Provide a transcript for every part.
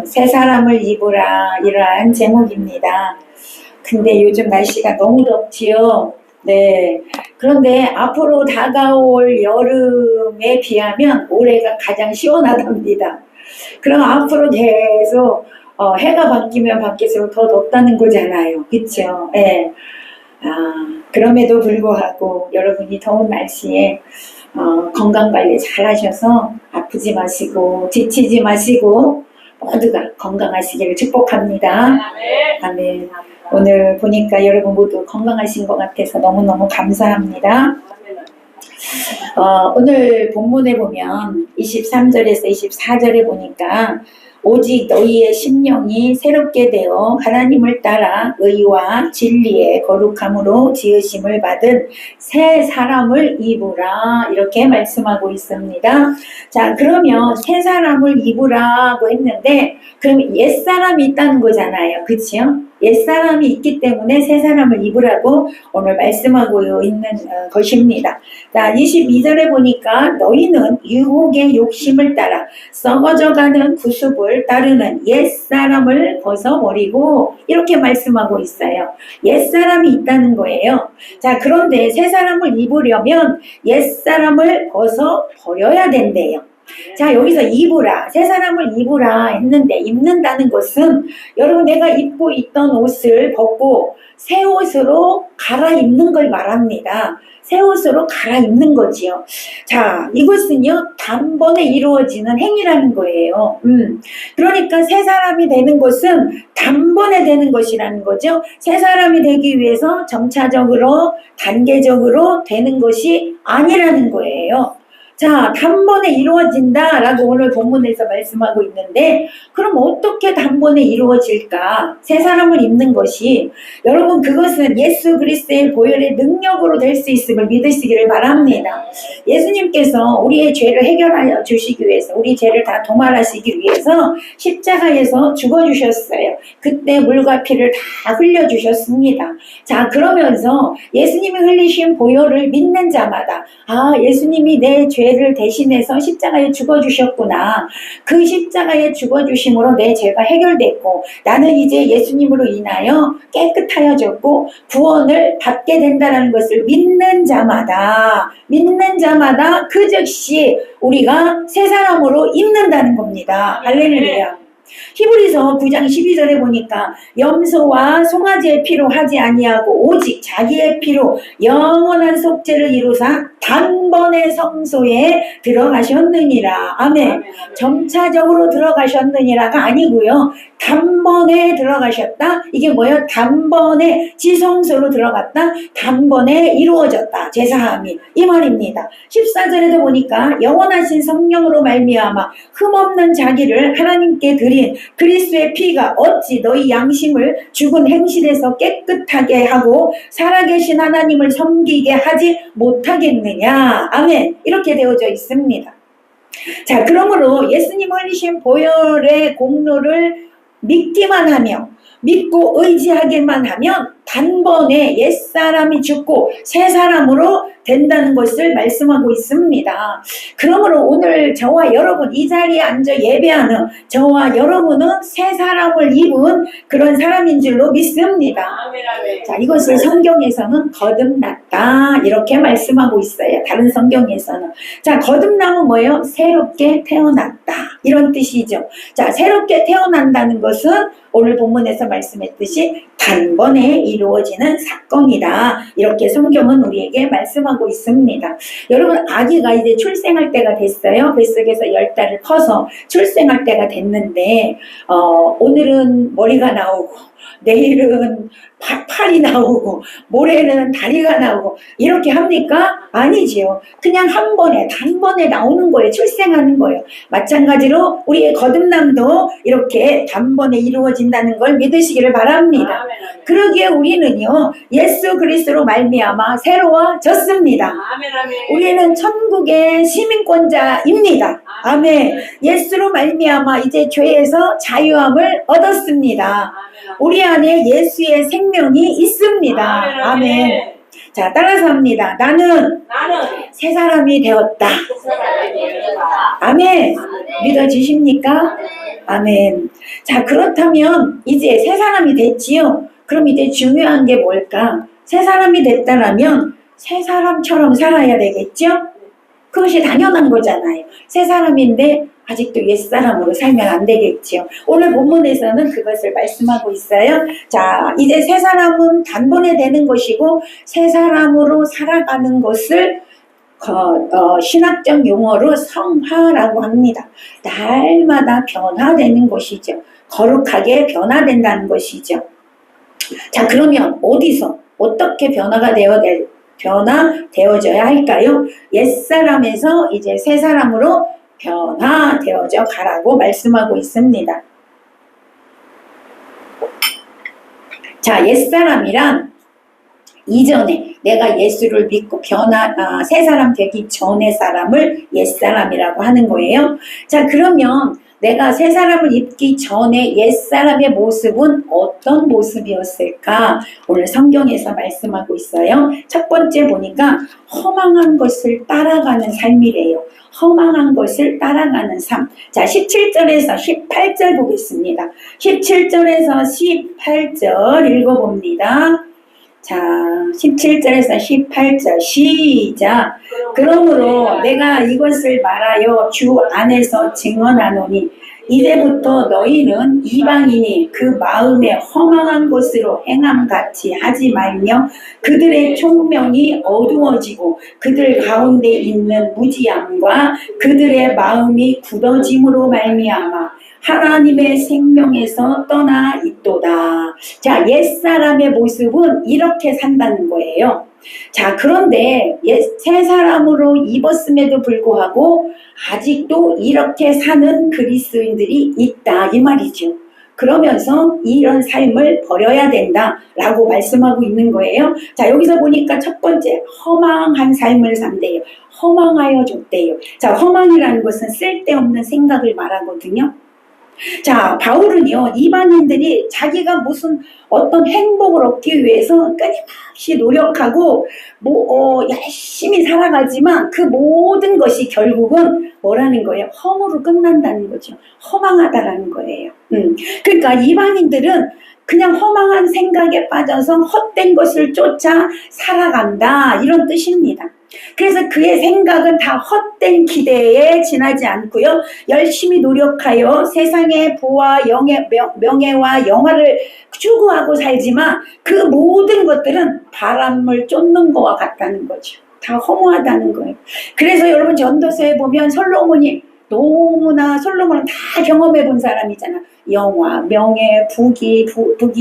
새 사람을 입으라 이러한 제목입니다. 근데 요즘 날씨가 너무 덥지요. 네. 그런데 앞으로 다가올 여름에 비하면 올해가 가장 시원하답니다. 그럼 앞으로 계속 해가 바뀌면 바뀔수록 더 덥다는 거잖아요. 그렇죠? 네. 그럼에도 불구하고 여러분이 더운 날씨에 건강관리 잘 하셔서 아프지 마시고 지치지 마시고 모두가 건강하시기를 축복합니다. 아멘. 오늘 보니까 여러분 모두 건강하신 것 같아서 너무너무 감사합니다. 오늘 본문에 보면 23절에서 24절에 보니까 오직 너희의 심령이 새롭게 되어 하나님을 따라 의와 진리의 거룩함으로 지으심을 받은 새 사람을 입으라 이렇게 말씀하고 있습니다. 자, 그러면 새 사람을 입으라고 했는데 그럼 옛사람이 있다는 거잖아요. 그치요? 옛사람이 있기 때문에 새 사람을 입으라고 오늘 말씀하고 있는 것입니다. 자, 22절에 보니까 너희는 유혹의 욕심을 따라 썩어져가는 구습을 따르는 옛사람을 벗어버리고 이렇게 말씀하고 있어요. 옛사람이 있다는 거예요. 자, 그런데 새 사람을 입으려면 옛사람을 벗어버려야 된대요. 자, 여기서 입으라, 새 사람을 입으라 했는데 입는다는 것은 여러분 내가 입고 있던 옷을 벗고 새 옷으로 갈아입는 걸 말합니다. 새 옷으로 갈아입는 거지요. 자, 이것은요 단번에 이루어지는 행위라는 거예요. 그러니까 새 사람이 되는 것은 단번에 되는 것이라는 거죠. 새 사람이 되기 위해서 점차적으로 단계적으로 되는 것이 아니라는 거예요. 자, 단번에 이루어진다라고 오늘 본문에서 말씀하고 있는데 그럼 어떻게 단번에 이루어질까? 새 사람을 입는 것이 여러분 그것은 예수 그리스도의 보혈의 능력으로 될 수 있음을 믿으시기를 바랍니다. 예수님께서 우리의 죄를 해결하여 주시기 위해서 우리 죄를 다 도말하시기 위해서 십자가에서 죽어주셨어요. 그때 물과 피를 다 흘려주셨습니다. 자, 그러면서 예수님이 흘리신 보혈을 믿는 자마다 예수님이 내 죄를 대신해서 십자가에 죽어주셨구나. 그 십자가에 죽어주심으로 내 죄가 해결됐고 나는 이제 예수님으로 인하여 깨끗하여졌고 구원을 받게 된다는 것을 믿는 자마다 그 즉시 우리가 새 사람으로 입는다는 겁니다. 할렐루야. 히브리서 9장 12절에 보니까 염소와 송아지의 피로 하지 아니하고 오직 자기의 피로 영원한 속죄를 이루사 단번에 성소에 들어가셨느니라. 아멘. 점차적으로 들어가셨느니라가 아니고요. 단번에 들어가셨다. 이게 뭐예요? 단번에 지성소로 들어갔다. 단번에 이루어졌다. 제사함이 이 말입니다. 14절에도 보니까 영원하신 성령으로 말미암아 흠없는 자기를 하나님께 드린 그리스도의 피가 어찌 너희 양심을 죽은 행실에서 깨끗하게 하고 살아계신 하나님을 섬기게 하지 못하겠느냐. 아멘. 이렇게 되어져 있습니다. 자, 그러므로 예수님 흘리신 보혈의 공로를 믿기만 하며 믿고 의지하기만 하면 단번에 옛사람이 죽고 새 사람으로 된다는 것을 말씀하고 있습니다. 그러므로 오늘 저와 여러분 이 자리에 앉아 예배하는 저와 여러분은 새 사람을 입은 그런 사람인 줄로 믿습니다. 자, 이것을 성경에서는 거듭났다 이렇게 말씀하고 있어요. 다른 성경에서는. 자, 거듭남은 뭐예요? 새롭게 태어났다 이런 뜻이죠. 자, 새롭게 태어난다는 것은 오늘 본문에서 말씀했듯이 단번에 이루어지는 사건이다. 이렇게 성경은 우리에게 말씀하고 있습니다. 여러분 아기가 이제 출생할 때가 됐어요. 뱃속에서 10달을 커서 출생할 때가 됐는데 오늘은 머리가 나오고 내일은 팔이 나오고 모레는 다리가 나오고 이렇게 합니까? 아니지요. 그냥 한 번에 단번에 나오는 거예요. 출생하는 거예요. 마찬가지로 우리의 거듭남도 이렇게 단번에 이루어진다는 걸 믿으시기를 바랍니다. 그러기에 우리는요 예수 그리스도로 말미암아 새로워졌습니다. 우리는 천국의 시민권자입니다. 아멘. 예수로 말미암아 이제 죄에서 자유함을 얻었습니다. 우리 안에 예수의 생명이 있습니다. 아멘. 자, 따라서 합니다. 나는 새 사람이 되었다. 아멘. 믿어지십니까? 아멘. 자, 그렇다면 이제 새 사람이 됐지요. 그럼 이제 중요한 게 뭘까? 새 사람이 됐다라면 새 사람처럼 살아야 되겠죠? 그것이 당연한 거잖아요. 새 사람인데 아직도 옛사람으로 살면 안 되겠죠. 오늘 본문에서는 그것을 말씀하고 있어요. 자, 이제 새 사람은 단번에 되는 것이고 새 사람으로 살아가는 것을 신학적 용어로 성화라고 합니다. 날마다 변화되는 것이죠. 거룩하게 변화된다는 것이죠. 자, 그러면 어디서 어떻게 변화되어져야 할까요? 옛사람에서 이제 새 사람으로 변화되어져 가라고 말씀하고 있습니다. 자, 옛사람이란 이전에 내가 예수를 믿고 새 사람 되기 전의 사람을 옛사람이라고 하는 거예요. 자, 그러면 내가 새 사람을 입기 전에 옛사람의 모습은 어떤 모습이었을까? 오늘 성경에서 말씀하고 있어요. 첫 번째 보니까 허망한 것을 따라가는 삶이래요. 허망한 것을 따라가는 삶. 자, 17절에서 18절 보겠습니다. 17절에서 18절 읽어봅니다. 자, 17절에서 18절 시작. 그러므로 내가 이것을 말하여 주 안에서 증언하노니 이제부터 너희는 이방인이 그 마음에 허망한 것으로 행함같이 하지 말며 그들의 총명이 어두워지고 그들 가운데 있는 무지함과 그들의 마음이 굳어짐으로 말미암아 하나님의 생명에서 떠나 있도다. 자, 옛사람의 모습은 이렇게 산다는 거예요. 자, 그런데 새 사람으로 입었음에도 불구하고 아직도 이렇게 사는 그리스도인들이 있다 이 말이죠. 그러면서 이런 삶을 버려야 된다라고 말씀하고 있는 거예요. 자, 여기서 보니까 첫 번째 허망한 삶을 산대요. 허망하여 줬대요. 자, 허망이라는 것은 쓸데없는 생각을 말하거든요. 자, 바울은요, 이방인들이 자기가 무슨 어떤 행복을 얻기 위해서 끊임없이 노력하고 열심히 살아가지만 그 모든 것이 결국은 뭐라는 거예요? 험으로 끝난다는 거죠. 허망하다라는 거예요. 그러니까 이방인들은 그냥 허망한 생각에 빠져서 헛된 것을 쫓아 살아간다 이런 뜻입니다. 그래서 그의 생각은 다 헛된 기대에 지나지 않고요. 열심히 노력하여 세상의 부와 명예와 영화를 추구하고 살지만 그 모든 것들은 바람을 쫓는 것과 같다는 거죠. 다 허무하다는 거예요. 그래서 여러분 전도서에 보면 솔로몬은 다 경험해 본 사람이잖아. 영화, 명예, 부귀,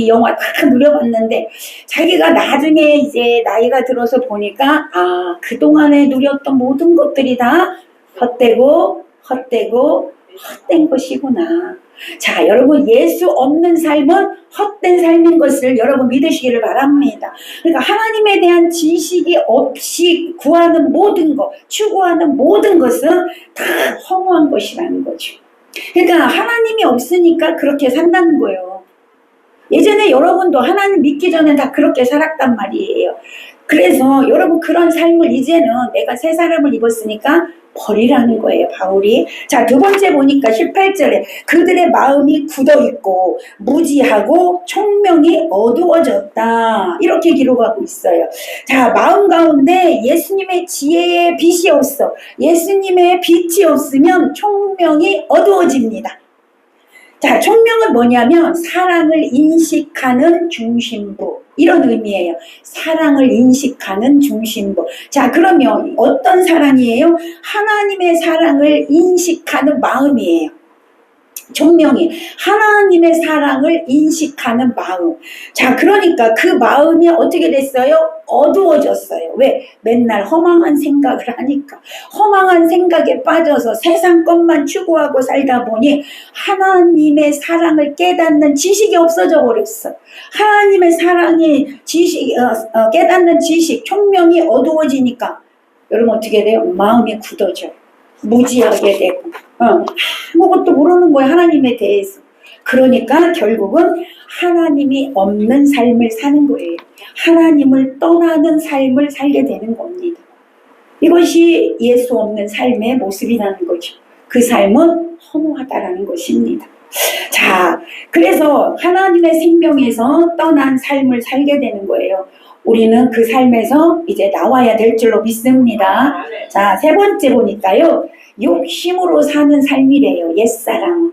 영화 다 누려봤는데 자기가 나중에 이제 나이가 들어서 보니까 그동안에 누렸던 모든 것들이 다 헛된 것이구나. 자, 여러분 예수 없는 삶은 헛된 삶인 것을 여러분 믿으시기를 바랍니다. 그러니까 하나님에 대한 지식이 없이 구하는 모든 것, 추구하는 모든 것은 다 허무한 것이라는 거죠. 그러니까 하나님이 없으니까 그렇게 산다는 거예요. 예전에 여러분도 하나님 믿기 전에 다 그렇게 살았단 말이에요. 그래서 여러분 그런 삶을 이제는 내가 새 사람을 입었으니까 버리라는 거예요, 바울이. 자, 두 번째 보니까 18절에 그들의 마음이 굳어있고 무지하고 총명이 어두워졌다 이렇게 기록하고 있어요. 자, 마음 가운데 예수님의 지혜의 빛이 없어. 예수님의 빛이 없으면 총명이 어두워집니다. 자, 총명은 뭐냐면 사랑을 인식하는 중심부 이런 의미예요. 사랑을 인식하는 중심부. 자, 그러면 어떤 사랑이에요? 하나님의 사랑을 인식하는 마음이에요. 총명이 하나님의 사랑을 인식하는 마음. 자, 그러니까 그 마음이 어떻게 됐어요? 어두워졌어요. 왜? 맨날 허망한 생각을 하니까. 허망한 생각에 빠져서 세상 것만 추구하고 살다 보니 하나님의 사랑을 깨닫는 지식이 없어져 버렸어. 하나님의 사랑이 깨닫는 지식, 총명이 어두워지니까 여러분 어떻게 돼요? 마음이 굳어져요. 무지하게 되고 아무것도 모르는 거예요, 하나님에 대해서. 그러니까 결국은 하나님이 없는 삶을 사는 거예요. 하나님을 떠나는 삶을 살게 되는 겁니다. 이것이 예수 없는 삶의 모습이라는 거죠. 그 삶은 허무하다라는 것입니다. 자, 그래서 하나님의 생명에서 떠난 삶을 살게 되는 거예요. 우리는 그 삶에서 이제 나와야 될 줄로 믿습니다. 자, 세 번째 보니까요. 욕심으로 사는 삶이래요. 옛사람.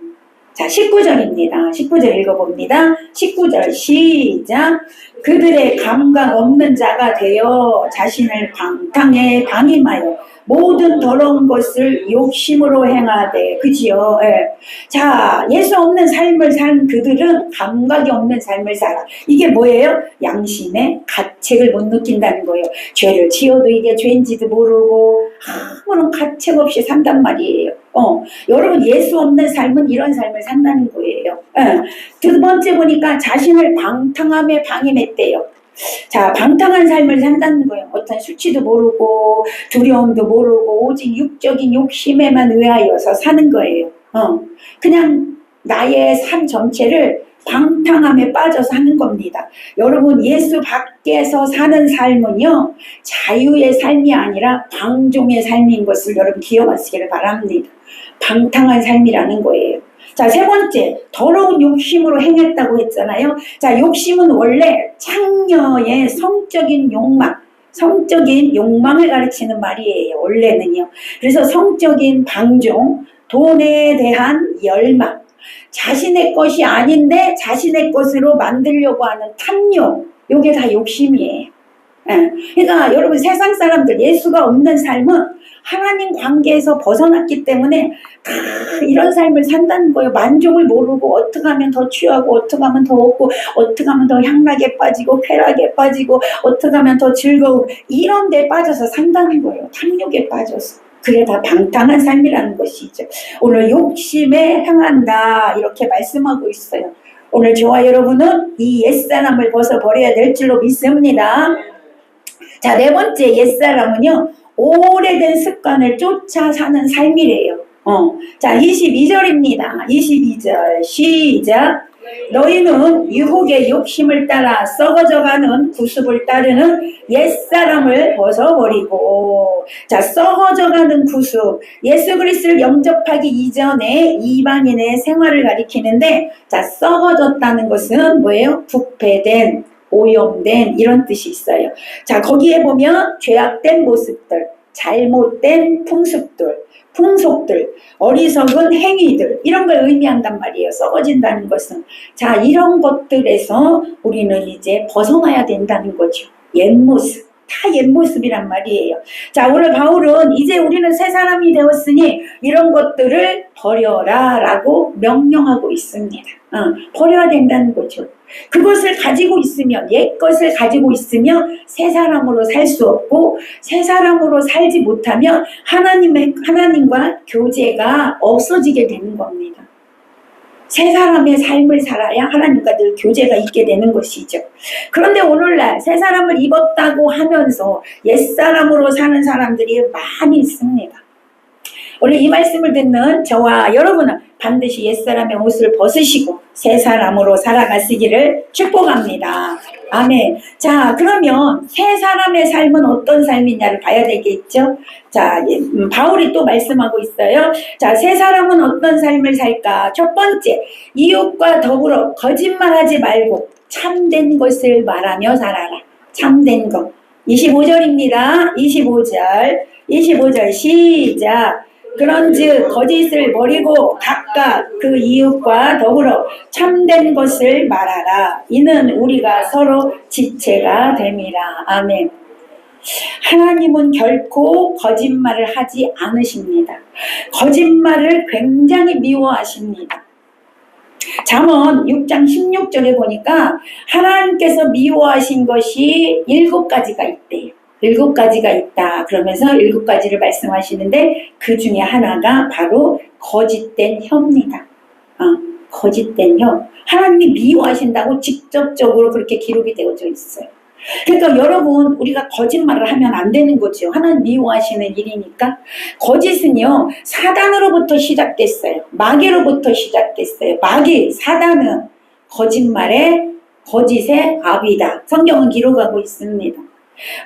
자, 19절입니다. 19절 읽어봅니다. 19절 시작. 그들의 감각 없는 자가 되어 자신을 방탕에 방임하여 모든 더러운 것을 욕심으로 행하되. 그지요? 예. 자, 예수 없는 삶을 산 그들은 감각이 없는 삶을 살아. 이게 뭐예요? 양심의 가책을 못 느낀다는 거예요. 죄를 지어도 이게 죄인지도 모르고 아무런 가책 없이 산단 말이에요. 여러분, 예수 없는 삶은 이런 삶을 산다는 거예요. 예. 두 번째 보니까 자신을 방탕함에 방임했대요. 자, 방탕한 삶을 산다는 거예요. 어떤 수치도 모르고 두려움도 모르고 오직 육적인 욕심에만 의하여서 사는 거예요. 그냥 나의 삶 전체를 방탕함에 빠져서 하는 겁니다. 여러분, 예수 밖에서 사는 삶은요, 자유의 삶이 아니라 방종의 삶인 것을 여러분 기억하시기를 바랍니다. 방탕한 삶이라는 거예요. 자, 세 번째, 더러운 욕심으로 행했다고 했잖아요. 자, 욕심은 원래 창녀의 성적인 욕망을 가르치는 말이에요. 원래는요. 그래서 성적인 방종, 돈에 대한 열망, 자신의 것이 아닌데 자신의 것으로 만들려고 하는 탐욕, 요게 다 욕심이에요. 그러니까 여러분, 세상 사람들 예수가 없는 삶은 하나님 관계에서 벗어났기 때문에 다 이런 삶을 산다는 거예요. 만족을 모르고 어떻게 하면 더 취하고 어떻게 하면 더 얻고 어떻게 하면 더 향락에 빠지고 쾌락에 빠지고 어떻게 하면 더 즐거우고 이런 데 빠져서 산다는 거예요. 탐욕에 빠져서. 그게 다 방탕한 삶이라는 것이죠. 오늘 욕심에 향한다 이렇게 말씀하고 있어요. 오늘 저와 여러분은 이 옛사람을 벗어버려야 될 줄로 믿습니다. 자, 네 번째 옛사람은요, 오래된 습관을 쫓아 사는 삶이래요. 자, 22절입니다. 22절 시작. 너희는 유혹의 욕심을 따라 썩어져가는 구습을 따르는 옛사람을 벗어버리고. 자, 썩어져가는 구습, 예수 그리스도를 영접하기 이전에 이방인의 생활을 가리키는데, 자, 썩어졌다는 것은 뭐예요? 부패된, 오염된 이런 뜻이 있어요. 자, 거기에 보면 죄악된 모습들, 잘못된 풍속들, 어리석은 행위들 이런 걸 의미한단 말이에요. 썩어진다는 것은. 자, 이런 것들에서 우리는 이제 벗어나야 된다는 거죠. 옛모습, 다 옛모습이란 말이에요. 자, 오늘 바울은 이제 우리는 새 사람이 되었으니 이런 것들을 버려라 라고 명령하고 있습니다. 버려야 된다는 거죠. 그것을 가지고 있으면, 옛 것을 가지고 있으면 새 사람으로 살 수 없고, 새 사람으로 살지 못하면 하나님과 교제가 없어지게 되는 겁니다. 새 사람의 삶을 살아야 하나님과 늘 교제가 있게 되는 것이죠. 그런데 오늘날 새 사람을 입었다고 하면서 옛사람으로 사는 사람들이 많이 있습니다. 오늘 이 말씀을 듣는 저와 여러분은 반드시 옛사람의 옷을 벗으시고 새 사람으로 살아가시기를 축복합니다. 아멘. 자, 그러면 새 사람의 삶은 어떤 삶이냐를 봐야 되겠죠. 자, 바울이 또 말씀하고 있어요. 자, 새 사람은 어떤 삶을 살까? 첫 번째, 이웃과 더불어 거짓말하지 말고 참된 것을 말하며 살아라. 참된 것. 25절입니다. 25절 시작. 그런즉 거짓을 버리고 각각 그 이웃과 더불어 참된 것을 말하라. 이는 우리가 서로 지체가 됨이라. 아멘. 하나님은 결코 거짓말을 하지 않으십니다. 거짓말을 굉장히 미워하십니다. 잠언 6장 16절에 보니까 하나님께서 미워하신 것이 7가지가 있대요. 7가지가 있다. 그러면서 7가지를 말씀하시는데 그 중에 하나가 바로 거짓된 혀입니다. 거짓된 혀. 하나님이 미워하신다고 직접적으로 그렇게 기록이 되어져 있어요. 그러니까 여러분, 우리가 거짓말을 하면 안 되는 거죠. 하나님 미워하시는 일이니까. 거짓은요, 사단으로부터 시작됐어요. 마귀로부터 시작됐어요. 마귀, 사단은 거짓의 아비다. 성경은 기록하고 있습니다.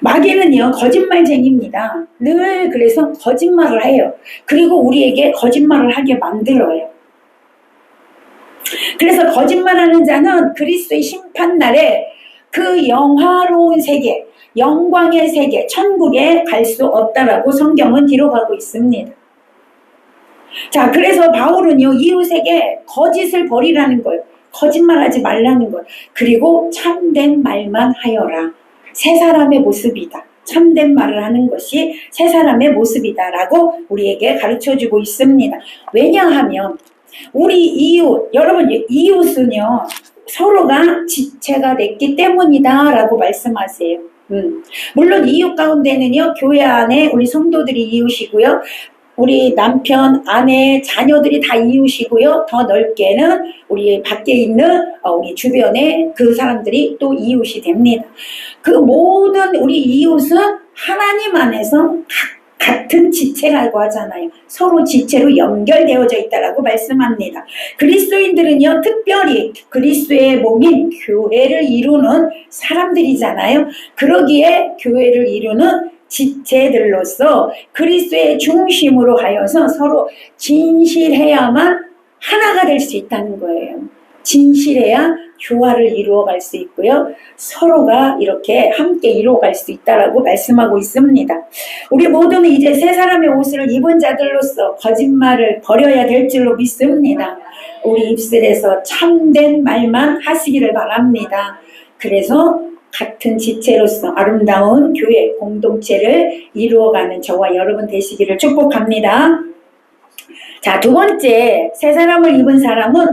마귀는요, 거짓말쟁이입니다. 늘 그래서 거짓말을 해요. 그리고 우리에게 거짓말을 하게 만들어요. 그래서 거짓말하는 자는 그리스도의 심판날에 그 영화로운 세계, 영광의 세계, 천국에 갈 수 없다라고 성경은 기록하고 있습니다. 자, 그래서 바울은요, 이웃에게 거짓을 버리라는 거예요. 거짓말하지 말라는 거예요. 그리고 참된 말만 하여라. 새 사람의 모습이다. 참된 말을 하는 것이 새 사람의 모습이다라고 우리에게 가르쳐주고 있습니다. 왜냐하면 우리 이웃, 여러분 이웃은요 서로가 지체가 됐기 때문이다라고 말씀하세요. 물론 이웃 가운데는요 교회 안에 우리 성도들이 이웃이고요. 우리 남편, 아내, 자녀들이 다 이웃이고요. 더 넓게는 우리 밖에 있는 우리 주변에 그 사람들이 또 이웃이 됩니다. 그 모든 우리 이웃은 하나님 안에서 같은 지체라고 하잖아요. 서로 지체로 연결되어져 있다라고 말씀합니다. 그리스도인들은요, 특별히 그리스도의 몸인 교회를 이루는 사람들이잖아요. 그러기에 교회를 이루는 지체들로서 그리스도의 중심으로 하여서 서로 진실해야만 하나가 될 수 있다는 거예요. 진실해야 교화를 이루어갈 수 있고요. 서로가 이렇게 함께 이루어갈 수 있다라고 말씀하고 있습니다. 우리 모두는 이제 새 사람의 옷을 입은 자들로서 거짓말을 버려야 될 줄로 믿습니다. 우리 입술에서 참된 말만 하시기를 바랍니다. 그래서 같은 지체로서 아름다운 교회 공동체를 이루어가는 저와 여러분 되시기를 축복합니다. 자, 두 번째, 새 사람을 입은 사람은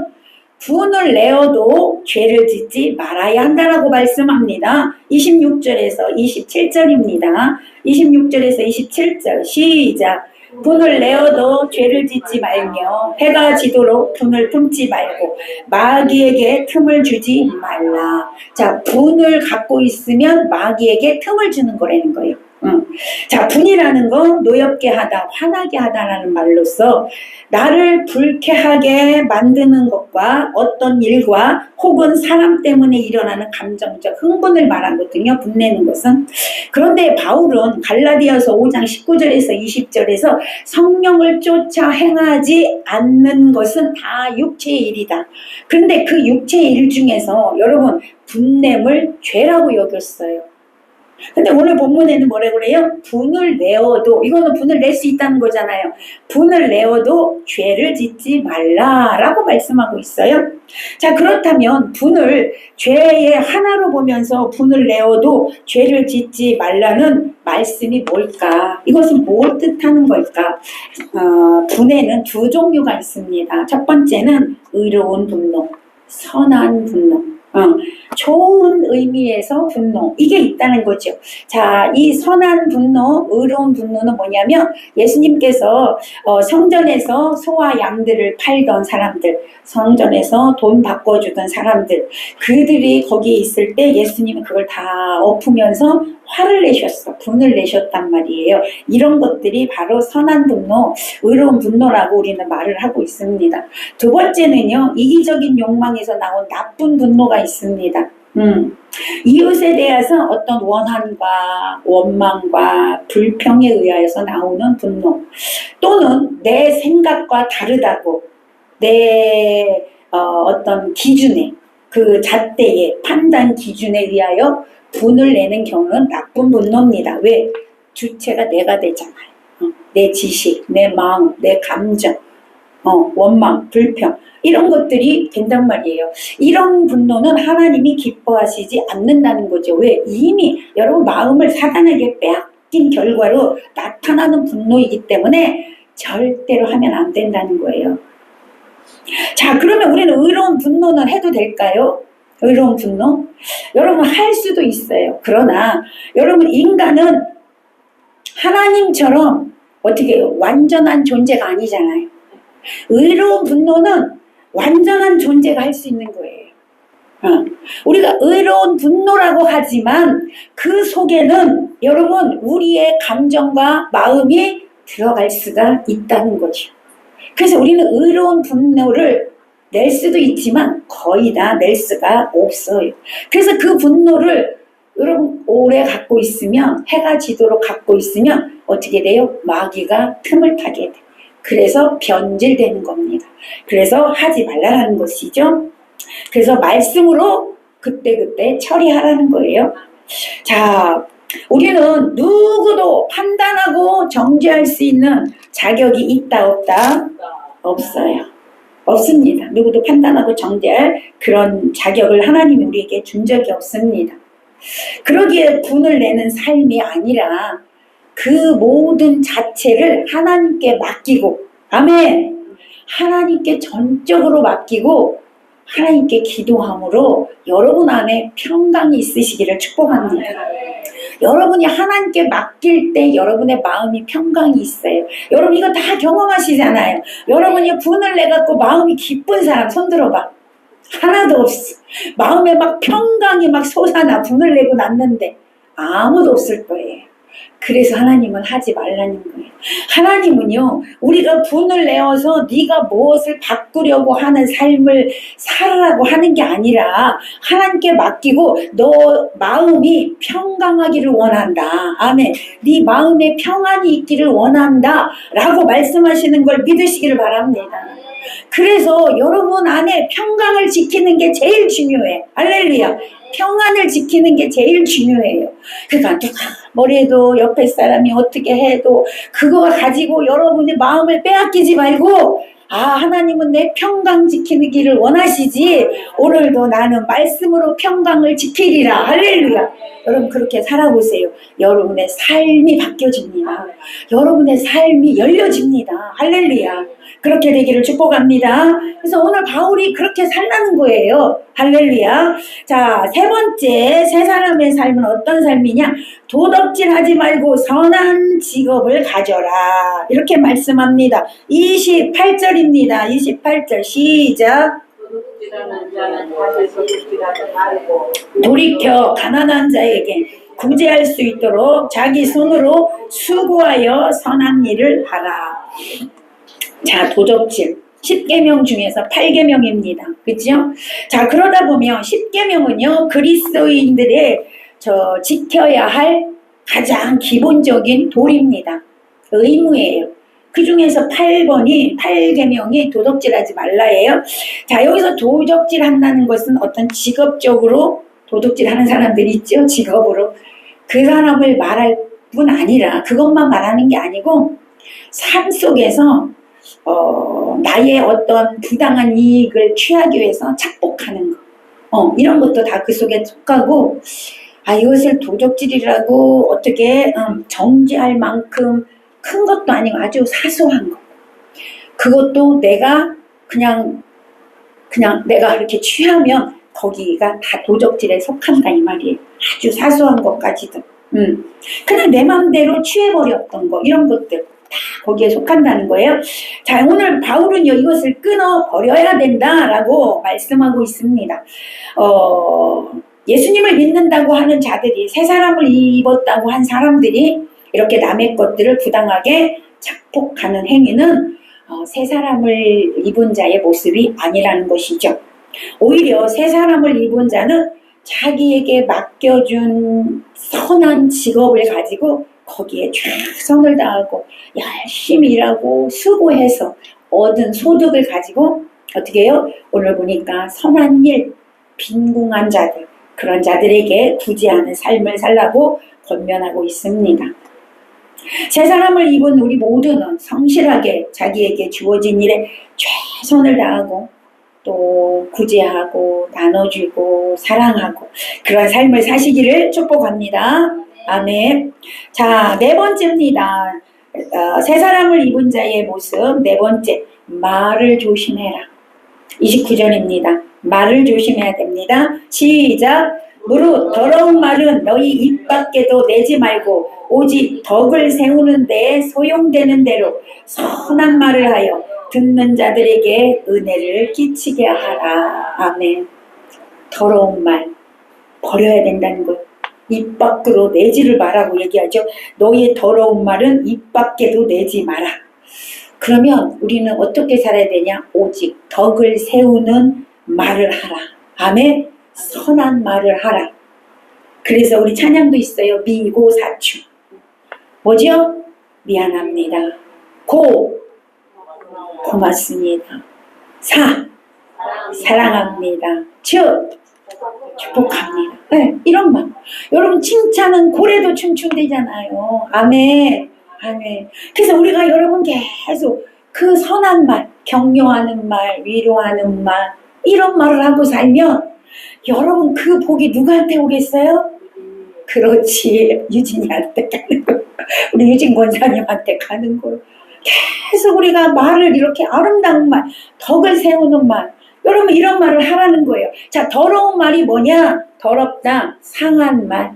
분을 내어도 죄를 짓지 말아야 한다라고 말씀합니다. 26절에서 27절입니다. 26절에서 27절 시작. 분을 내어도 죄를 짓지 말며 해가 지도록 분을 품지 말고 마귀에게 틈을 주지 말라. 자, 분을 갖고 있으면 마귀에게 틈을 주는 거라는 거예요. 자, 분이라는 건 노엽게 하다, 화나게 하다라는 말로서 나를 불쾌하게 만드는 것과 어떤 일과 혹은 사람 때문에 일어나는 감정적 흥분을 말하거든요. 분내는 것은. 그런데 바울은 갈라디아서 5장 19절에서 20절에서 성령을 쫓아 행하지 않는 것은 다 육체의 일이다. 그런데 그 육체의 일 중에서 여러분 분냄을 죄라고 여겼어요. 근데 오늘 본문에는 뭐라고 그래요? 분을 내어도, 이거는 분을 낼 수 있다는 거잖아요. 분을 내어도 죄를 짓지 말라라고 말씀하고 있어요. 자, 그렇다면 분을 죄의 하나로 보면서 분을 내어도 죄를 짓지 말라는 말씀이 뭘까? 이것은 뭘 뜻하는 걸까? 분에는 두 종류가 있습니다. 첫 번째는 의로운 분노, 선한 분노. 좋은 의미에서 분노, 이게 있다는 거죠. 자, 이 선한 분노, 의로운 분노는 뭐냐면 예수님께서 성전에서 소와 양들을 팔던 사람들, 성전에서 돈 바꿔주던 사람들, 그들이 거기에 있을 때 예수님은 그걸 다 엎으면서 화를 내셨어. 분을 내셨단 말이에요. 이런 것들이 바로 선한 분노, 의로운 분노라고 우리는 말을 하고 있습니다. 두 번째는요, 이기적인 욕망에서 나온 나쁜 분노가 있습니다. 이웃에 대해서 어떤 원한과 원망과 불평에 의하여서 나오는 분노, 또는 내 생각과 다르다고 내 어떤 기준에, 그 잣대의 판단 기준에 의하여 분을 내는 경우는 나쁜 분노입니다. 왜? 주체가 내가 되잖아요. 내 지식, 내 마음, 내 감정, 원망, 불평, 이런 것들이 된단 말이에요. 이런 분노는 하나님이 기뻐하시지 않는다는 거죠. 왜? 이미 여러분 마음을 사단에게 빼앗긴 결과로 나타나는 분노이기 때문에 절대로 하면 안 된다는 거예요. 자, 그러면 우리는 의로운 분노는 해도 될까요? 의로운 분노? 여러분 할 수도 있어요. 그러나 여러분 인간은 하나님처럼 어떻게 완전한 존재가 아니잖아요. 의로운 분노는 완전한 존재가 할 수 있는 거예요. 우리가 의로운 분노라고 하지만 그 속에는 여러분 우리의 감정과 마음이 들어갈 수가 있다는 거죠. 그래서 우리는 의로운 분노를 낼 수도 있지만 거의 다 낼 수가 없어요. 그래서 그 분노를 여러분 오래 갖고 있으면, 해가 지도록 갖고 있으면 어떻게 돼요? 마귀가 틈을 타게 돼요. 그래서 변질되는 겁니다. 그래서 하지 말라는 것이죠. 그래서 말씀으로 그때그때 처리하라는 거예요. 자, 우리는 누구도 판단하고 정죄할 수 있는 자격이 있다 없다? 없어요. 없습니다. 누구도 판단하고 정죄할 그런 자격을 하나님이 우리에게 준 적이 없습니다. 그러기에 분을 내는 삶이 아니라 그 모든 자체를 하나님께 맡기고, 아멘, 하나님께 전적으로 맡기고 하나님께 기도함으로 여러분 안에 평강이 있으시기를 축복합니다. 여러분이 하나님께 맡길 때 여러분의 마음이 평강이 있어요. 여러분 이거 다 경험하시잖아요. 여러분이 분을 내갖고 마음이 기쁜 사람 손 들어봐. 하나도 없어. 마음에 막 평강이 막 솟아나 분을 내고 났는데 아무도 없을 거예요. 그래서 하나님은 하지 말라는 거예요. 하나님은요, 우리가 분을 내어서 네가 무엇을 바꾸려고 하는 삶을 살아라고 하는 게 아니라 하나님께 맡기고 너 마음이 평강하기를 원한다. 아멘. 네 마음에 평안이 있기를 원한다 라고 말씀하시는 걸 믿으시기를 바랍니다. 그래서 여러분 안에 평강을 지키는 게 제일 중요해. 할렐루야. 평안을 지키는 게 제일 중요해요. 그러니까 누가 머리에도 옆에 사람이 어떻게 해도 그거 가지고 여러분의 마음을 빼앗기지 말고, 아, 하나님은 내 평강 지키기를 원하시지, 오늘도 나는 말씀으로 평강을 지키리라. 할렐루야. 여러분 그렇게 살아보세요. 여러분의 삶이 바뀌어집니다. 여러분의 삶이 열려집니다. 할렐루야. 그렇게 되기를 축복합니다. 그래서 오늘 바울이 그렇게 살라는 거예요. 할렐루야. 자, 세 번째, 세 사람의 삶은 어떤 삶이냐? 도덕질하지 말고 선한 직업을 가져라. 이렇게 말씀합니다. 28절입니다. 28절 시작. 돌이켜 가난한 자에게 구제할 수 있도록 자기 손으로 수고하여 선한 일을 하라. 자, 도덕질 10계명 중에서 8계명입니다. 그렇죠? 자, 그러다 보면 10계명은요 그리스도인들의 지켜야 할 가장 기본적인 도리입니다. 의무예요. 그 중에서 8계명이 도덕질하지 말라예요. 자, 여기서 도덕질 한다는 것은 어떤 직업적으로 도덕질하는 사람들이 있죠. 직업으로. 그 사람을 말할 뿐 아니라 그것만 말하는 게 아니고 삶 속에서 나의 어떤 부당한 이익을 취하기 위해서 착복하는 거, 이런 것도 다 그 속에 속하고, 아, 이것을 도적질이라고 어떻게 정죄할 만큼 큰 것도 아니고 아주 사소한 거, 그것도 내가 그냥 내가 이렇게 취하면 거기가 다 도적질에 속한다 이 말이에요. 아주 사소한 것까지도 그냥 내 마음대로 취해버렸던 거, 이런 것들 다 거기에 속한다는 거예요. 자, 오늘 바울은요 이것을 끊어 버려야 된다라고 말씀하고 있습니다. 예수님을 믿는다고 하는 자들이, 새 사람을 입었다고 한 사람들이 이렇게 남의 것들을 부당하게 착복하는 행위는 새 사람을 입은 자의 모습이 아니라는 것이죠. 오히려 새 사람을 입은 자는 자기에게 맡겨준 선한 직업을 가지고 거기에 최선을 다하고 열심히 일하고 수고해서 얻은 소득을 가지고 어떻게 해요? 오늘 보니까 선한 일, 빈궁한 자들, 그런 자들에게 구제하는 삶을 살라고 권면하고 있습니다. 새 사람을 입은 우리 모두는 성실하게 자기에게 주어진 일에 최선을 다하고 또 구제하고 나눠주고 사랑하고 그런 삶을 사시기를 축복합니다. 아멘. 자, 네 번째입니다. 새 사람을 입은 자의 모습 네 번째, 말을 조심해라. 29절입니다. 말을 조심해야 됩니다. 시작. 무릇 더러운 말은 너희 입 밖에도 내지 말고 오직 덕을 세우는 데에 소용되는 대로 선한 말을 하여 듣는 자들에게 은혜를 끼치게 하라. 아멘. 더러운 말 버려야 된다는 것. 입 밖으로 내지를 마라고 얘기하죠. 너의 더러운 말은 입 밖에도 내지 마라. 그러면 우리는 어떻게 살아야 되냐? 오직 덕을 세우는 말을 하라. 아멘. 선한 말을 하라. 그래서 우리 찬양도 있어요. 미고사추. 뭐죠? 미안합니다. 고맙습니다. 사랑합니다. 즉 축복합니다. 네, 이런 말. 여러분 칭찬은 고래도 춤춘대잖아요. 아멘. 아멘. 그래서 우리가 여러분 계속 그 선한 말, 격려하는 말, 위로하는 말 이런 말을 하고 살면 여러분 그 복이 누구한테 오겠어요? 그렇지. 유진이한테 가는 거. 우리 유진 권사님한테 가는 거. 계속 우리가 말을 이렇게 아름다운 말, 덕을 세우는 말. 여러분 이런 말을 하라는 거예요. 자, 더러운 말이 뭐냐? 더럽다, 상한 말,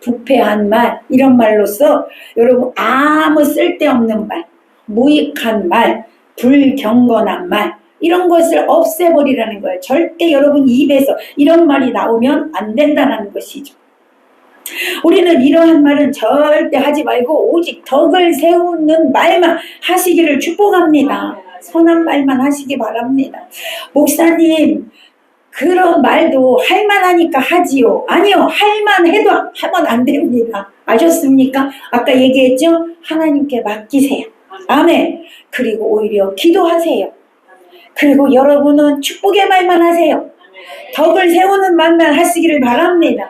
부패한 말 이런 말로써 여러분 아무 쓸데없는 말, 무익한 말, 불경건한 말 이런 것을 없애버리라는 거예요. 절대 여러분 입에서 이런 말이 나오면 안 된다는 것이죠. 우리는 이러한 말은 절대 하지 말고 오직 덕을 세우는 말만 하시기를 축복합니다. 선한 말만 하시기 바랍니다. 목사님 그런 말도 할만하니까 하지요. 아니요, 할만해도 하면 안 됩니다. 아셨습니까? 아까 얘기했죠? 하나님께 맡기세요. 아멘. 그리고 오히려 기도하세요. 그리고 여러분은 축복의 말만 하세요. 덕을 세우는 말만 하시기를 바랍니다.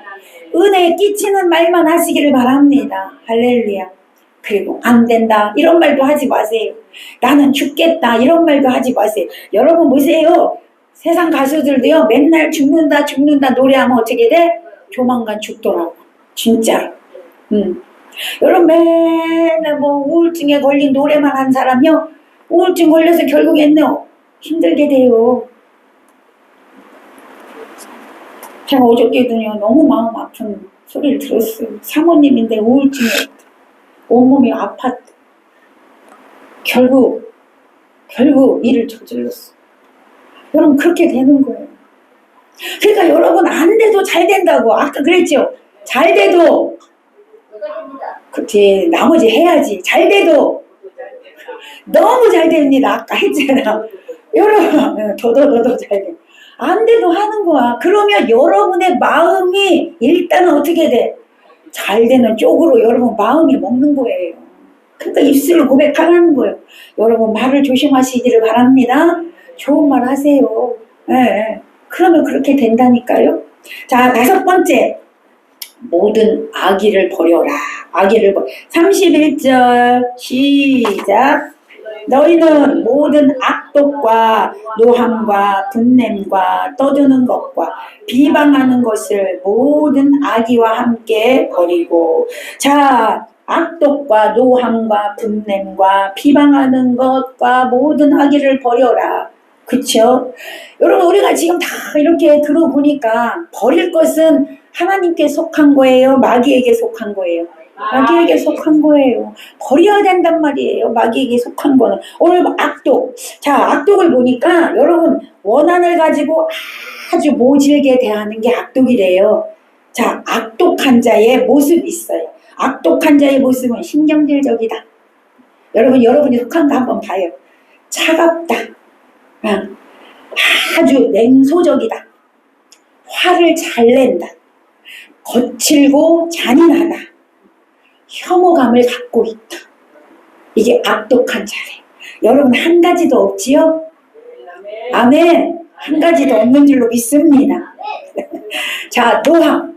은혜 끼치는 말만 하시기를 바랍니다. 할렐루야. 그리고 안 된다 이런 말도 하지 마세요. 나는 죽겠다 이런 말도 하지 마세요. 여러분 보세요. 세상 가수들도요 맨날 죽는다 노래하면 어떻게 돼? 조만간 죽더라고. 진짜로. 여러분 맨날 뭐 우울증에 걸린 노래만 한 사람이요 우울증 걸려서 결국에는요 힘들게 돼요. 제가 어저께도요 너무 마음 아픈 소리를 들었어요. 사모님인데 우울증에 온몸이 아팠대. 결국 일을 저질렀어. 여러분 그렇게 되는 거예요. 그러니까 여러분 안 돼도 잘 된다고 아까 그랬죠. 잘 돼도 그치 나머지 해야지. 잘 돼도 너무 잘 됩니다. 아까 했잖아. 여러분 더더더더 잘 돼. 안 돼도 하는 거야. 그러면 여러분의 마음이 일단은 어떻게 돼? 잘 되는 쪽으로 여러분 마음이 먹는 거예요. 그러니까 입술로 고백하라는 거예요. 여러분 말을 조심하시기를 바랍니다. 좋은 말 하세요. 네. 그러면 그렇게 된다니까요. 자, 5번째. 모든 악의를 버려라. 악의를 버려. 31절 시작. 너희는 모든 악독과 노함과 분냄과 떠드는 것과 비방하는 것을 모든 악의와 함께 버리고. 자, 악독과 노함과 분냄과 비방하는 것과 모든 악의를 버려라. 그쵸? 여러분 우리가 지금 다 이렇게 들어보니까 버릴 것은 하나님께 속한 거예요? 마귀에게 속한 거예요? 마귀에게 속한 거예요. 버려야 된단 말이에요. 마귀에게 속한 거는. 오늘 악독. 자, 악독을 보니까 여러분 원한을 가지고 아주 모질게 대하는 게 악독이래요. 자, 악독한 자의 모습이 있어요. 악독한 자의 모습은 신경질적이다. 여러분이 속한 거 한번 봐요. 차갑다. 아주 냉소적이다. 화를 잘 낸다. 거칠고 잔인하다. 혐오감을 갖고 있다. 이게 악독한 자래. 여러분 한 가지도 없지요? 아멘. 한 가지도 없는 줄로 믿습니다. 자, 노함.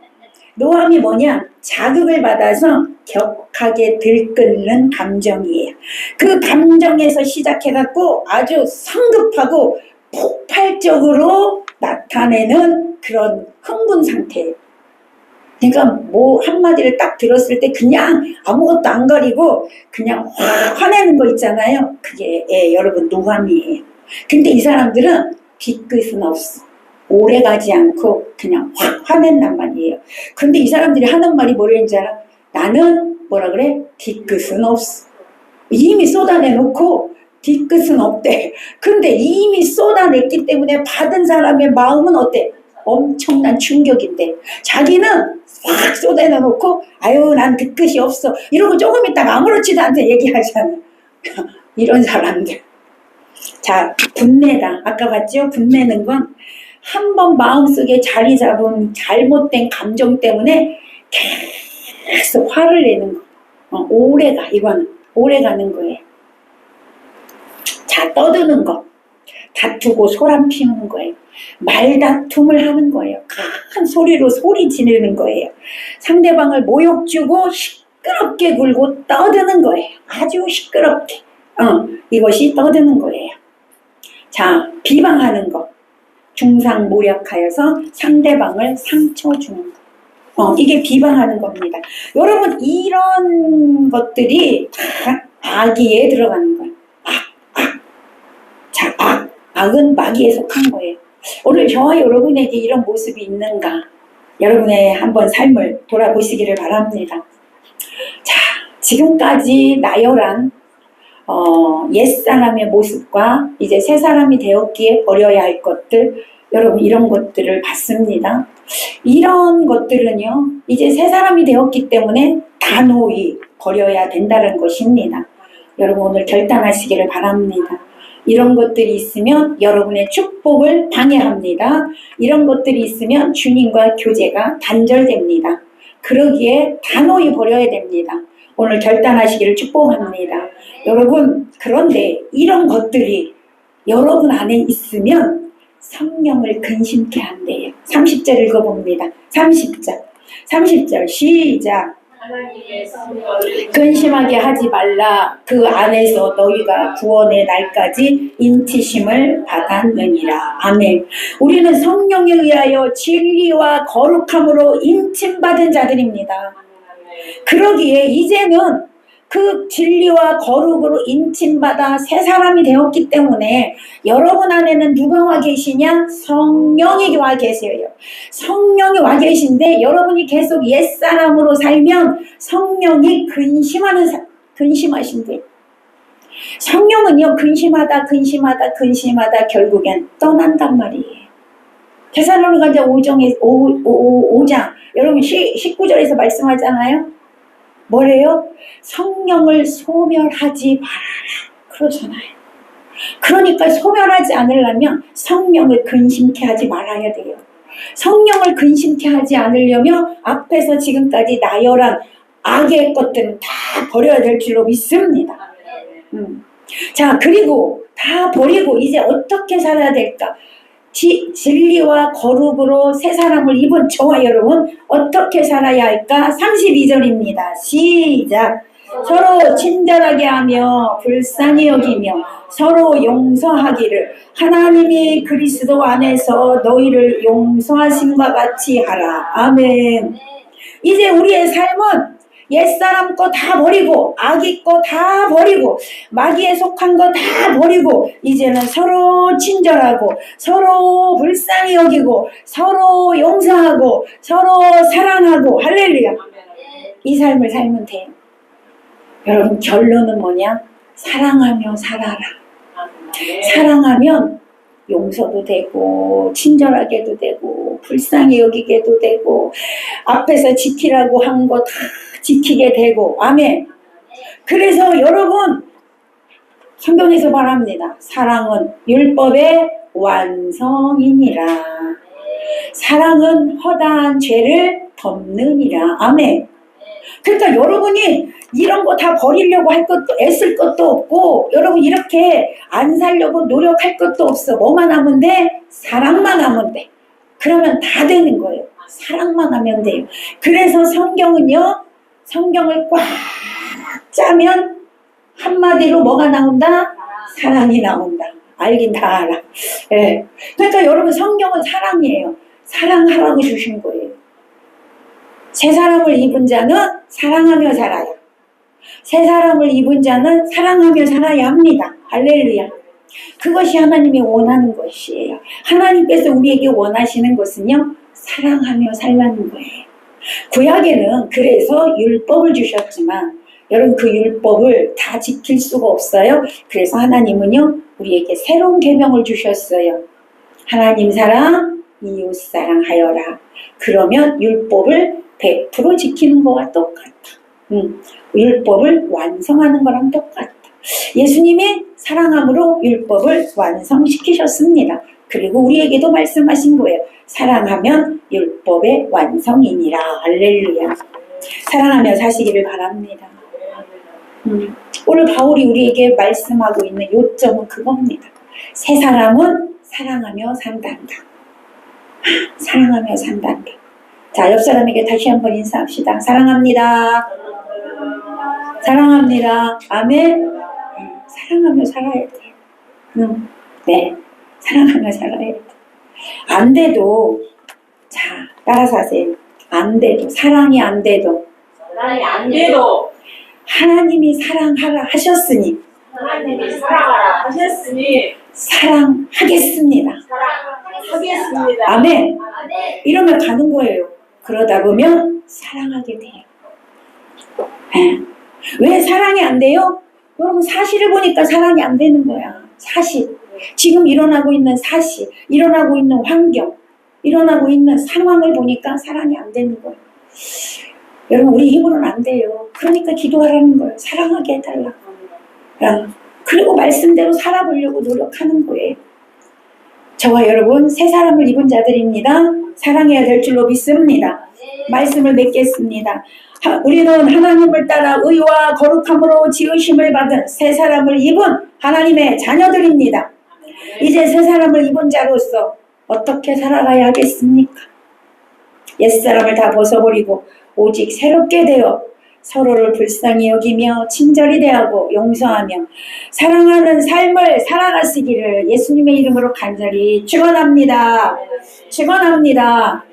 노함이 뭐냐? 자극을 받아서 격하게 들끓는 감정이에요. 그 감정에서 시작해갖고 아주 성급하고 폭발적으로 나타내는 그런 흥분 상태예요. 그러니까 뭐 한마디를 딱 들었을 때 그냥 아무것도 안 가리고 그냥 확 화내는 거 있잖아요. 그게 여러분 노함이에요. 근데 이 사람들은 뒤끝은 없어. 오래 가지 않고 그냥 확 화낸단 말이에요. 근데 이 사람들이 하는 말이 뭐라는지 알아? 나는 뭐라 그래? 뒤끝은 없어. 이미 쏟아내놓고 뒤끝은 없대. 근데 이미 쏟아냈기 때문에 받은 사람의 마음은 어때? 엄청난 충격인데 자기는 확 쏟아내놓고 아유 난 뒤끝이 없어 이러고 조금 있다가 아무렇지도 않게 얘기하잖아. 이런 사람들. 자, 분내다. 아까 봤죠? 분내는 건 한 번 마음속에 자리 잡은 잘못된 감정 때문에 계속 화를 내는 거. 오래가. 이거는 오래 가는 거예요. 자, 떠드는 거. 다투고 소란 피우는 거예요. 말다툼을 하는 거예요. 큰 소리로 소리 지르는 거예요. 상대방을 모욕 주고 시끄럽게 굴고 떠드는 거예요. 아주 시끄럽게. 이것이 떠드는 거예요. 자, 비방하는 것. 중상모략하여서 상대방을 상처 주는 것. 이게 비방하는 겁니다. 여러분, 이런 것들이 다 악의에 들어가는 거예요. 자, 악은 마귀에 속한 거예요. 오늘 저와 여러분에게 이런 모습이 있는가? 여러분의 한번 삶을 돌아보시기를 바랍니다. 자, 지금까지 나열한 옛사람의 모습과 이제 새 사람이 되었기에 버려야 할 것들, 여러분 이런 것들을 봤습니다. 이런 것들은요, 이제 새 사람이 되었기 때문에 단호히 버려야 된다는 것입니다. 여러분 오늘 결단하시기를 바랍니다. 이런 것들이 있으면 여러분의 축복을 방해합니다. 이런 것들이 있으면 주님과 교제가 단절됩니다. 그러기에 단호히 버려야 됩니다. 오늘 결단하시기를 축복합니다. 여러분, 그런데 이런 것들이 여러분 안에 있으면 성령을 근심케 한대요. 30절 읽어봅니다. 30절 시작. 근심하게 하지 말라. 그 안에서 너희가 구원의 날까지 인치심을 받았느니라. 아멘. 우리는 성령에 의하여 진리와 거룩함으로 인침받은 자들입니다. 그러기에 이제는 그 진리와 거룩으로 인침받아 새 사람이 되었기 때문에 여러분 안에는 누가 와 계시냐? 성령이 와 계세요. 성령이 와 계신데 여러분이 계속 옛사람으로 살면 성령이 근심하신대. 성령은요, 근심하다 결국엔 떠난단 말이에요. 데살로니가 이제 5장 여러분 19절에서 말씀하잖아요. 뭐래요? 성령을 소멸하지 말아라 그러잖아요. 그러니까 소멸하지 않으려면 성령을 근심케 하지 말아야 돼요. 성령을 근심케 하지 않으려면 앞에서 지금까지 나열한 악의 것들은 다 버려야 될 줄로 믿습니다. 자, 그리고 다 버리고 이제 어떻게 살아야 될까? 진리와 거룩으로 새 사람을 입은 저와 여러분 어떻게 살아야 할까? 32절입니다. 시작. 서로 친절하게 하며 불쌍히 여기며 서로 용서하기를 하나님이 그리스도 안에서 너희를 용서하심과 같이 하라. 아멘. 이제 우리의 삶은 옛사람 거 다 버리고 악의 거 다 버리고 마귀에 속한 거 다 버리고 이제는 서로 친절하고 서로 불쌍히 여기고 서로 용서하고 서로 사랑하고 할렐루야. 이 삶을 살면 돼요. 여러분 결론은 뭐냐? 사랑하며 살아라. 사랑하면 용서도 되고 친절하게도 되고 불쌍히 여기게도 되고 앞에서 지키라고 한 거 다 지키게 되고. 아멘. 그래서 여러분 성경에서 말합니다. 사랑은 율법의 완성이니라. 사랑은 허다한 죄를 덮느니라. 아멘. 그러니까 여러분이 이런 거 다 버리려고 할 것도 애쓸 것도 없고 여러분 이렇게 안 살려고 노력할 것도 없어. 뭐만 하면 돼? 사랑만 하면 돼. 그러면 다 되는 거예요. 사랑만 하면 돼요. 그래서 성경은요, 성경을 꽉 짜면 한마디로 뭐가 나온다? 사랑이 나온다. 알긴 다 알아. 예. 그러니까 여러분 성경은 사랑이에요. 사랑하라고 주신 거예요. 새 사람을 입은 자는 사랑하며 살아요. 새 사람을 입은 자는 사랑하며 살아야 합니다. 할렐루야. 그것이 하나님이 원하는 것이에요. 하나님께서 우리에게 원하시는 것은요, 사랑하며 살라는 거예요. 구약에는 그래서 율법을 주셨지만 여러분 그 율법을 다 지킬 수가 없어요. 그래서 하나님은요 우리에게 새로운 계명을 주셨어요. 하나님 사랑, 이웃 사랑하여라. 그러면 율법을 100% 지키는 거와 똑같아. 율법을 완성하는 거랑 똑같아. 예수님이 사랑함으로 율법을 완성시키셨습니다. 그리고 우리에게도 말씀하신 거예요. 사랑하면 율법의 완성이니라. 할렐루야. 사랑하며 사시기를 바랍니다. 오늘 바울이 우리에게 말씀하고 있는 요점은 그겁니다. 새 사람은 사랑하며 산단다. 사랑하며 산단다. 자, 옆 사람에게 다시 한번 인사합시다. 사랑합니다. 사랑합니다. 아멘. 사랑하며 살아야 돼. 네, 사랑하며 살아야 돼. 안 돼도, 자, 따라서 하세요. 안 돼도, 사랑이 안 돼도, 사랑이 안 돼도 하나님이 사랑하라 하셨으니 하나님이 사랑하라 하셨으니 사랑하겠습니다. 사랑하겠습니다. 아멘. 이러면 가는 거예요. 그러다 보면 사랑하게 돼요. 네. 왜 사랑이 안 돼요? 여러분, 사실을 보니까 사랑이 안 되는 거야. 사실. 지금 일어나고 있는 사실, 일어나고 있는 환경, 일어나고 있는 상황을 보니까 사랑이 안 되는 거예요. 여러분, 우리 힘으로는 안 돼요. 그러니까 기도하라는 거예요. 사랑하게 해달라고. 그리고 말씀대로 살아보려고 노력하는 거예요. 저와 여러분, 새 사람을 입은 자들입니다. 사랑해야 될 줄로 믿습니다. 말씀을 맺겠습니다. 우리는 하나님을 따라 의와 거룩함으로 지으심을 받은 새 사람을 입은 하나님의 자녀들입니다. 이제 새 사람을 입은 자로서 어떻게 살아가야 하겠습니까? 옛사람을 다 벗어버리고 오직 새롭게 되어 서로를 불쌍히 여기며 친절히 대하고 용서하며 사랑하는 삶을 살아가시기를 예수님의 이름으로 간절히 축원합니다. 축원합니다.